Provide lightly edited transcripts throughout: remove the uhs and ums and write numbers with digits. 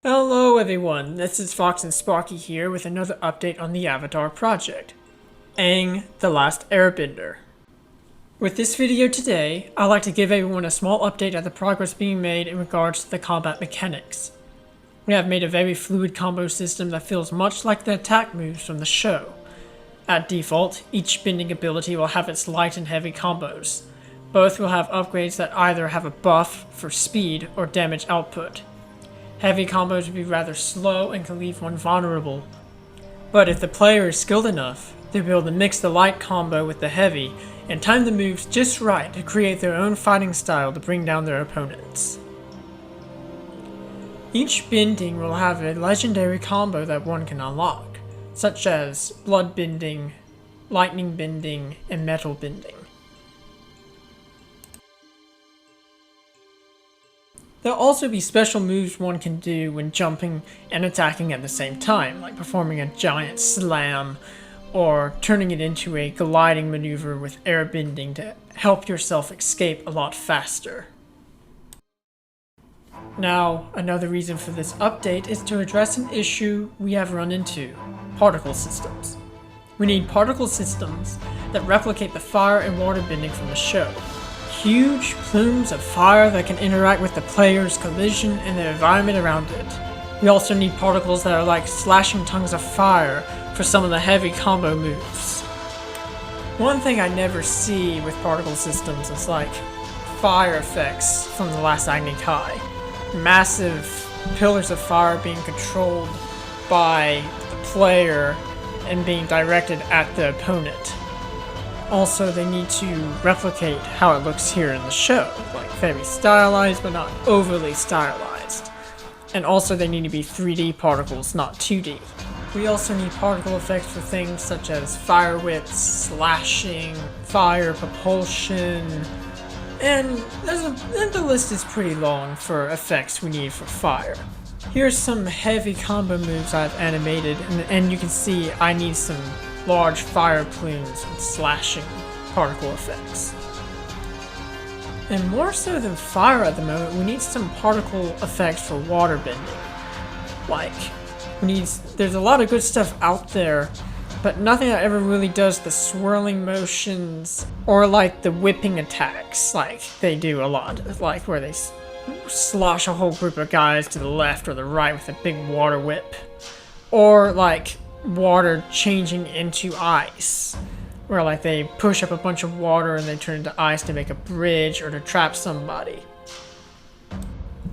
Hello everyone, this is Fox and Sparky here with another update on the Avatar project, Aang, the Last Airbender. With this video today, I'd like to give everyone a small update of the progress being made in regards to the combat mechanics. We have made a very fluid combo system that feels much like the attack moves from the show. At default, each bending ability will have its light and heavy combos. Both will have upgrades that either have a buff for speed or damage output. Heavy combos would be rather slow and can leave one vulnerable, but if the player is skilled enough, they'll be able to mix the light combo with the heavy and time the moves just right to create their own fighting style to bring down their opponents. Each bending will have a legendary combo that one can unlock, such as blood bending, lightning bending, and metal bending. There'll also be special moves one can do when jumping and attacking at the same time, like performing a giant slam or turning it into a gliding maneuver with air bending to help yourself escape a lot faster. Now, another reason for this update is to address an issue we have run into: particle systems. We need particle systems that replicate the fire and water bending from the show. Huge plumes of fire that can interact with the player's collision and the environment around it. We also need particles that are like slashing tongues of fire for some of the heavy combo moves. One thing I never see with particle systems is like fire effects from the Last Airbender. Massive pillars of fire being controlled by the player and being directed at the opponent. Also, they need to replicate how it looks here in the show, like very stylized but not overly stylized. And also they need to be 3D particles, not 2D. We also need particle effects for things such as fire whips, slashing, fire propulsion, and the list is pretty long for effects we need for fire. Here's some heavy combo moves I've animated, and you can see I need some large fire plumes and slashing particle effects. And more so than fire at the moment, we need some particle effects for water bending. There's a lot of good stuff out there, but nothing that ever really does the swirling motions or like the whipping attacks like they do a lot, like where they slosh a whole group of guys to the left or the right with a big water whip, or like water changing into ice, where like they push up a bunch of water and they turn into ice to make a bridge or to trap somebody.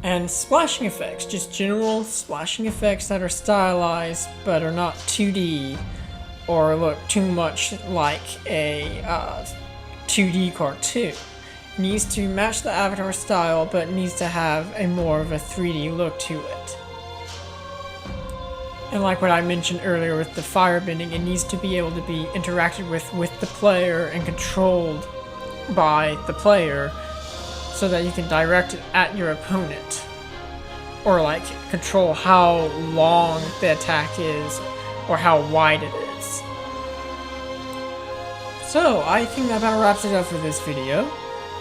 And splashing effects, just general splashing effects that are stylized but are not 2D or look too much like a 2D cartoon. It needs to match the Avatar style but needs to have a more of a 3D look to it. And like what I mentioned earlier with the firebending, it needs to be able to be interacted with the player and controlled by the player so that you can direct it at your opponent. Or like control how long the attack is or how wide it is. So I think that about wraps it up for this video.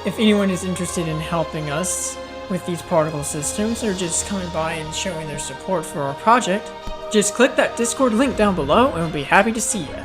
If anyone is interested in helping us with these particle systems or just coming by and showing their support for our project, just click that Discord link down below and we'll be happy to see you.